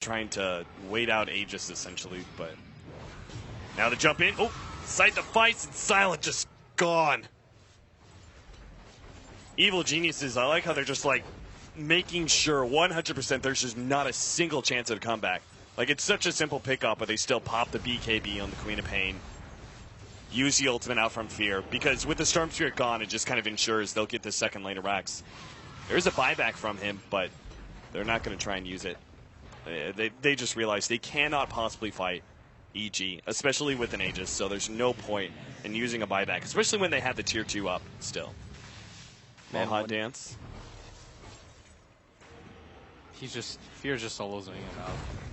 trying to wait out Aegis essentially, but now the jump in. Oh, sight the fights and Silent just gone. Evil Geniuses, I like how they're just like making sure 100% there's just not a single chance of a comeback. Like, it's such a simple pickup, but they still pop the BKB on the Queen of Pain. Use the ultimate out from Fear, because with the Storm Spirit gone, it just kind of ensures they'll get the second lane of Rex. There's a buyback from him, but they're not going to try and use it. They just realize they cannot possibly fight EG, especially with an Aegis, so there's no point in using a buyback, especially when they have the tier 2 up still. Man, hot dance. Fear's just solo zoning him out.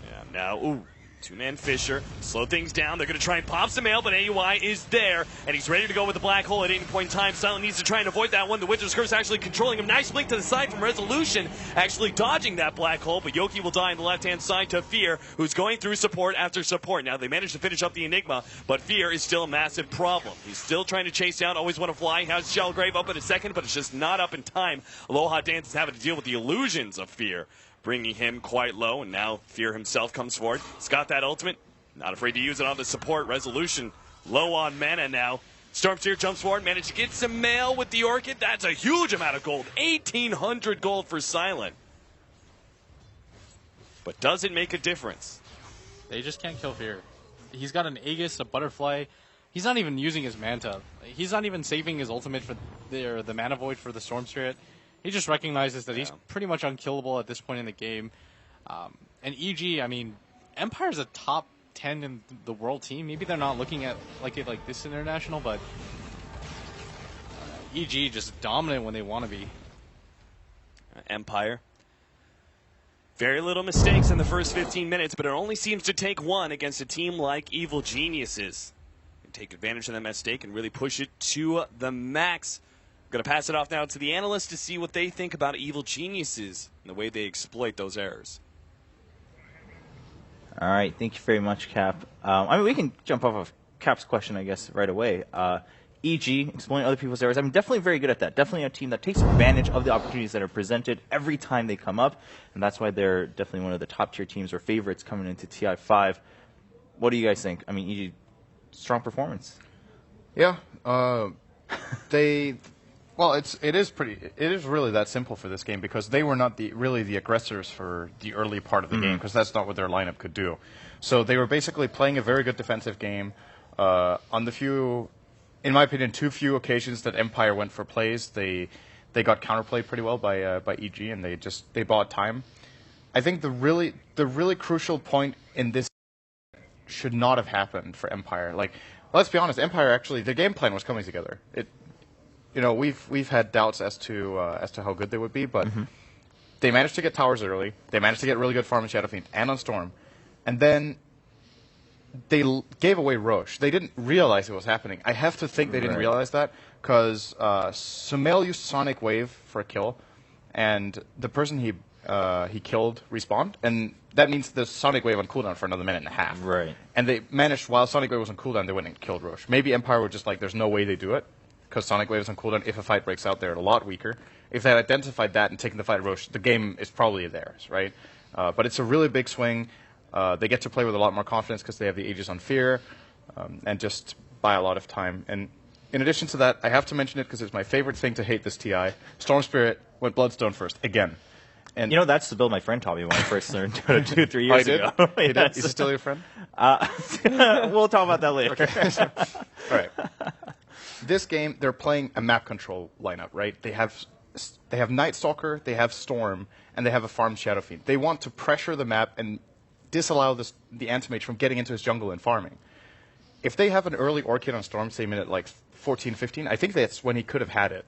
Yeah, now, ooh, two-man Fisher. Slow things down. They're going to try and pop some mail, but AUI is there, and he's ready to go with the black hole at any point in time. Silent needs to try and avoid that one. The Witcher's Curse actually controlling him. Nice blink to the side from Resolution, actually dodging that black hole, but Yoki will die on the left-hand side to Fear, who's going through support after support. Now, they managed to finish up the Enigma, but Fear is still a massive problem. He's still trying to chase down, always want to fly. Has Shellgrave up in a second, but it's just not up in time. Aloha Dance is having to deal with the illusions of Fear, bringing him quite low, and now Fear himself comes forward. He's got that ultimate, not afraid to use it on the support. Resolution low on mana now. Stormseer jumps forward, managed to get some mail with the Orchid. That's a huge amount of gold. 1,800 gold for Silent. But does it make a difference? They just can't kill Fear. He's got an Aegis, a Butterfly. He's not even using his Manta. He's not even saving his ultimate for the Mana Void for the Storm Spirit. He just recognizes that he's pretty much unkillable at this point in the game. And EG, I mean, Empire's a top 10 in the world team. Maybe they're not looking at it like this international, but EG just dominant when they want to be. Empire. Very little mistakes in the first 15 minutes, but it only seems to take one against a team like Evil Geniuses. Take advantage of that mistake and really push it to the max. I'm going to pass it off now to the analysts to see what they think about Evil Geniuses and the way they exploit those errors. All right, thank you very much, Cap. I mean, we can jump off of Cap's question, I guess, right away. EG, exploiting other people's errors. I'm definitely very good at that. Definitely a team that takes advantage of the opportunities that are presented every time they come up, and that's why they're definitely one of the top-tier teams or favorites coming into TI5. What do you guys think? I mean, EG, strong performance. Yeah, Well, it is really that simple for this game, because they were not really the aggressors for the early part of the game, because that's not what their lineup could do. So they were basically playing a very good defensive game. On the few, in my opinion, too few occasions that Empire went for plays, they got counterplayed pretty well by EG, and they bought time. I think the really crucial point in this should not have happened for Empire. Like, let's be honest, Empire actually, the game plan was coming together. You know, we've had doubts as to how good they would be, but they managed to get towers early. They managed to get really good farm on Shadowfiend and on Storm, and then they gave away Roche. They didn't realize it was happening. I have to think they didn't realize that, because Sumail used Sonic Wave for a kill, and the person he killed respawned, and that means the Sonic Wave on cooldown for another minute and a half. Right. And they managed, while Sonic Wave was on cooldown, they went and killed Roche. Maybe Empire were just like, there's no way they do it, because Sonic Wave is on cooldown. If a fight breaks out, they're a lot weaker. If they had identified that and taken the fight at Roche, the game is probably theirs, right? But it's a really big swing. They get to play with a lot more confidence because they have the Aegis on Fear, and just buy a lot of time. And in addition to that, I have to mention it because it's my favorite thing to hate this TI. Storm Spirit went Bloodstone first, again. And you know, that's the build my friend taught me when I first learned Dota 2-3 years ago. Is he still your friend? We'll talk about that later. Okay. All right. This game, they're playing a map control lineup, right? They have Night Stalker, they have Storm, and they have a farm Shadowfiend. They want to pressure the map and disallow the Anti-Mage from getting into his jungle and farming. If they have an early Orchid on Storm, say minute like 14, 15, I think that's when he could have had it.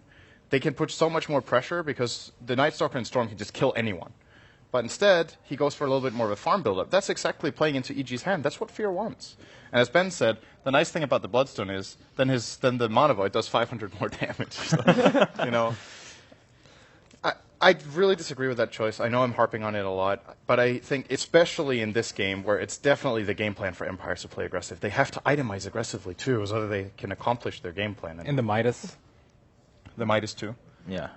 They can put so much more pressure because the Night Stalker and Storm can just kill anyone. But instead, he goes for a little bit more of a farm build-up. That's exactly playing into EG's hand. That's what Fear wants. And as Ben said, the nice thing about the Bloodstone is then the Mana Void does 500 more damage. So, you know, I really disagree with that choice. I know I'm harping on it a lot, but I think especially in this game where it's definitely the game plan for Empires to play aggressive, they have to itemize aggressively too, so that they can accomplish their game plan. And the Midas. The Midas too. Yeah.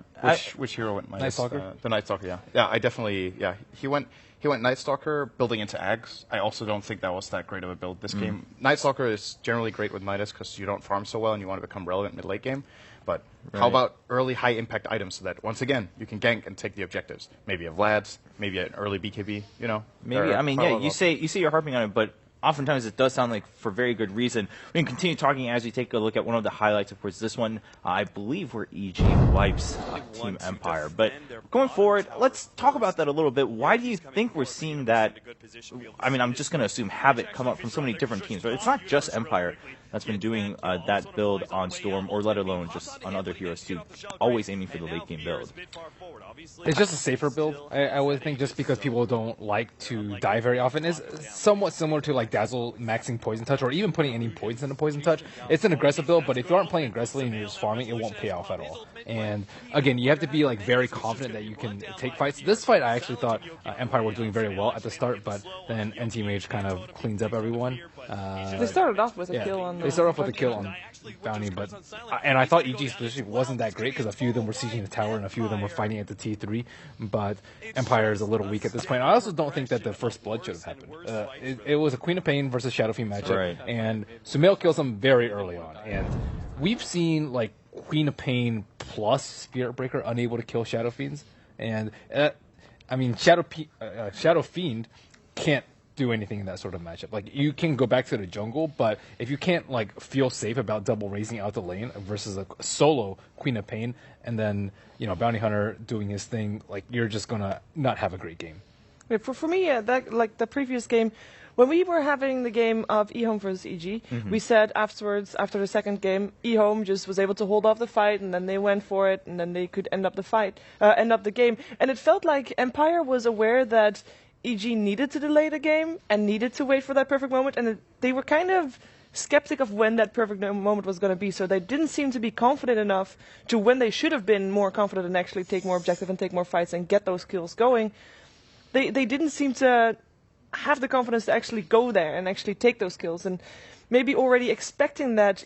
Which hero went minus? Night Stalker? The Night Stalker, yeah. Yeah, I definitely, yeah. He went Night Stalker building into Ags. I also don't think that was that great of a build this game. Night Stalker is generally great with Midas because you don't farm so well and you want to become relevant mid-late game. But how about early high-impact items so that, once again, you can gank and take the objectives? Maybe a Vlad's, maybe an early BKB, you know? Maybe, I mean, yeah, you say you're harping on it, but oftentimes it does sound like for very good reason. We can continue talking as we take a look at one of the highlights. Of course, this one, I believe, where EG wipes Team Empire. But going forward, let's talk about that a little bit. Why do you think we're seeing that? I mean, I'm just going to assume Habit come up from so many different teams, but it's not just Empire that's been doing that build on Storm, or let alone just on other heroes too, always aiming for the late game build. It's just a safer build, I would think, just because people don't like to die very often. It's somewhat similar to like Dazzle maxing Poison Touch, or even putting any points into Poison Touch. It's an aggressive build, but if you aren't playing aggressively and you're just farming, it won't pay off at all. And again, you have to be like very confident that you can take fights. This fight, I actually thought Empire were doing very well at the start, but then NTMH kind of cleans up everyone. They started off with a kill on. They started off with a kill on Bounty, but and I thought EG's position wasn't that great because a few of them were sieging the tower and a few of them were fighting at the T3. But Empire is a little weak at this point. I also don't think that the first blood should have happened. It was a Queen of Pain versus Shadow Fiend matchup, and Sumail kills him very early on. And we've seen like Queen of Pain plus Spirit Breaker unable to kill Shadow Fiends, and I mean Shadow Fiend can't do anything in that sort of matchup. Like, you can go back to the jungle, but if you can't like feel safe about double raising out the lane versus a solo Queen of Pain, and then Bounty Hunter doing his thing, like, you're just gonna not have a great game. Yeah, for me, that like the previous game, when we were having the game of eHome versus EG, we said afterwards, after the second game, eHome just was able to hold off the fight, and then they went for it, and then they could end up the game. And it felt like Empire was aware that EG needed to delay the game and needed to wait for that perfect moment, and they were kind of skeptic of when that perfect moment was going to be, so they didn't seem to be confident enough to, when they should have been more confident and actually take more objective and take more fights and get those kills going, they didn't seem to have the confidence to actually go there and actually take those kills, and maybe already expecting that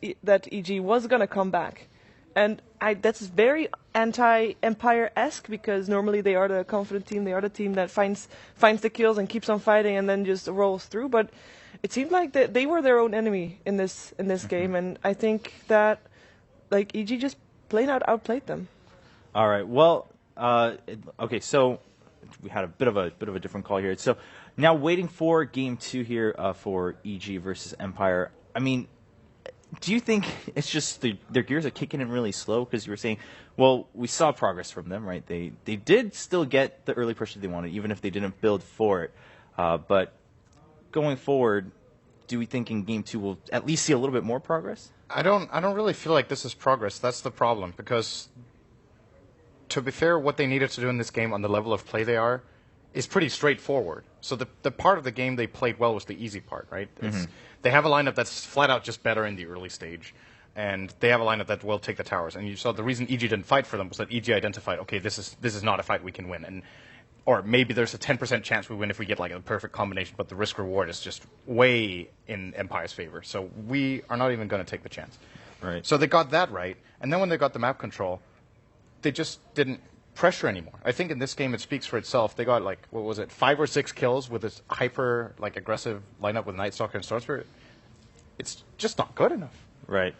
EG was going to come back. And that's very anti-Empire-esque, because normally they are the confident team, they are the team that finds the kills and keeps on fighting and then just rolls through. But it seemed like they were their own enemy in this game, and I think that like EG just plain out outplayed them. All right. Well, okay. So we had a bit of a different call here. So now waiting for game 2 here for EG versus Empire. I mean, do you think it's just their gears are kicking in really slow? Because you were saying, well, we saw progress from them, right? They did still get the early pressure they wanted, even if they didn't build for it. But going forward, do we think in game 2 we'll at least see a little bit more progress? I don't really feel like this is progress. That's the problem. Because, to be fair, what they needed to do in this game on the level of play they are is pretty straightforward. So the part of the game they played well was the easy part, right? They have a lineup that's flat out just better in the early stage, and they have a lineup that will take the towers. And you saw the reason EG didn't fight for them was that EG identified, okay, this is not a fight we can win, or maybe there's a 10% chance we win if we get like a perfect combination, but the risk reward is just way in Empire's favor. So we are not even going to take the chance. Right. So they got that right, and then when they got the map control, they just didn't pressure anymore. I think in this game it speaks for itself. They got like, what was it, 5 or 6 kills with this hyper like aggressive lineup with Night Stalker and Storm Spirit. It's just not good enough. Right.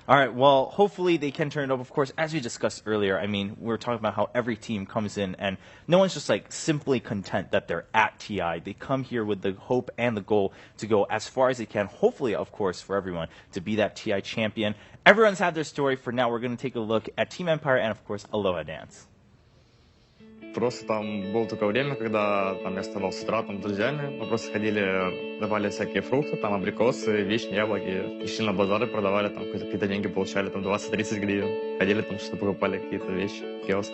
All right. Well, hopefully they can turn it up. Of course, as we discussed earlier, I mean, we were talking about how every team comes in and no one's just like simply content that they're at TI. They come here with the hope and the goal to go as far as they can. Hopefully, of course, for everyone to be that TI champion. Everyone's had their story. For now, we're going to take a look at Team Empire and, of course, Aloha Dance. Просто там было такое время, когда там я вставал с утра там, с друзьями, мы просто ходили, давали всякие фрукты, там абрикосы, вишни, яблоки, и шли на базары, продавали, там какие-то деньги получали, там 20-30 гривен. Ходили там, что покупали какие-то вещи в киоск.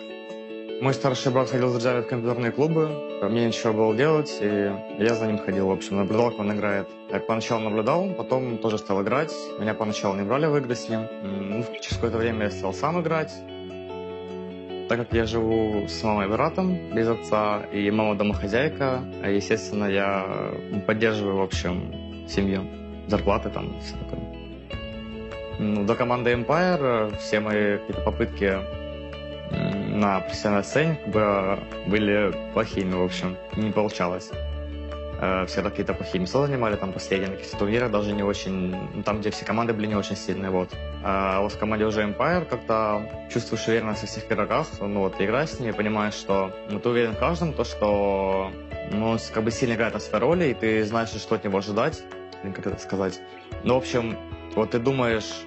Мой старший брат ходил с друзьями в компьютерные клубы, мне нечего было делать, и я за ним ходил, в общем, наблюдал, как он играет. Я поначалу наблюдал, потом тоже стал играть, меня поначалу не брали в игры с ним. Через какое-то время я стал сам играть. Так как я живу с мамой и братом, без отца, и мама домохозяйка, естественно, я поддерживаю, в общем, семью, зарплаты там, все такое. До команды Empire все мои какие-то попытки на профессиональной сцене как бы были плохими, в общем, не получалось. Всегда какие-то плохие места занимали, там последние на каких-то турнирах даже не очень, ну, там, где все команды были не очень сильные, вот. А вот в команде уже Empire как-то чувствуешь уверенность во всех игроках, ну вот, играешь с ними, понимаешь, что ну, ты уверен в каждом, то, что ну, он как бы сильно играет на своей роли, и ты знаешь, что от него ожидать, или как это сказать. Ну, в общем, вот ты думаешь,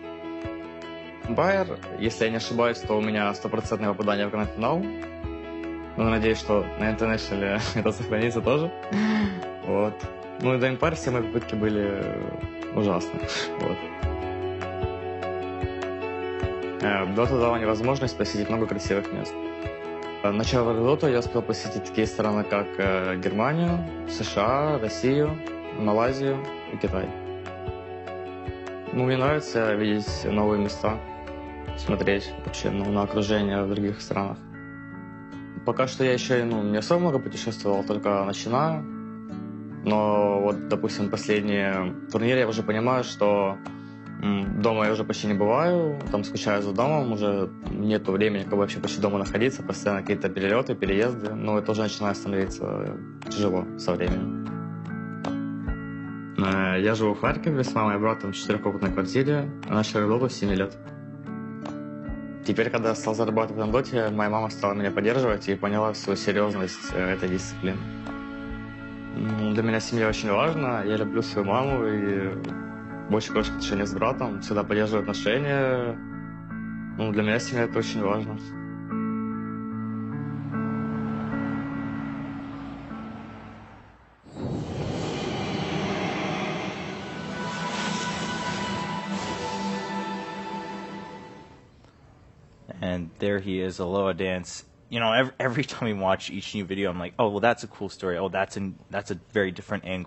Empire, если я не ошибаюсь, то у меня 100% попадание в гранд-финал. Ну, надеюсь, что на International это сохранится тоже. Вот. Ну и до Empire все мои попытки были ужасны. Вот. Dota дала мне возможность посетить много красивых мест. Начав Dota, я успел посетить такие страны, как Германию, США, Россию, Малайзию и Китай. Ну, мне нравится видеть новые места, смотреть вообще на окружение в других странах. Пока что я еще не особо много путешествовал, только начинаю. Но вот, допустим, последние турниры я уже понимаю, что дома я уже почти не бываю, там скучаю за домом, уже нету времени как бы вообще почти дома находиться, постоянно какие-то перелеты, переезды, но это уже начинает становиться тяжело со временем. Я живу в Харькове с мамой и братом в 4-комнатной квартире, начал работу с 7 лет. Теперь, когда я стал зарабатывать на доте, моя мама стала меня поддерживать и поняла всю серьезность этой дисциплины. Для меня семья очень важна, я люблю свою маму и очень хорошие отношения с братом, всегда поддерживаю отношения. Ну, для меня семья это очень важно. And there he is, Aloha Dance. You know, every time we watch each new video, I'm like, oh, well, that's a cool story. Oh, that's a very different angle.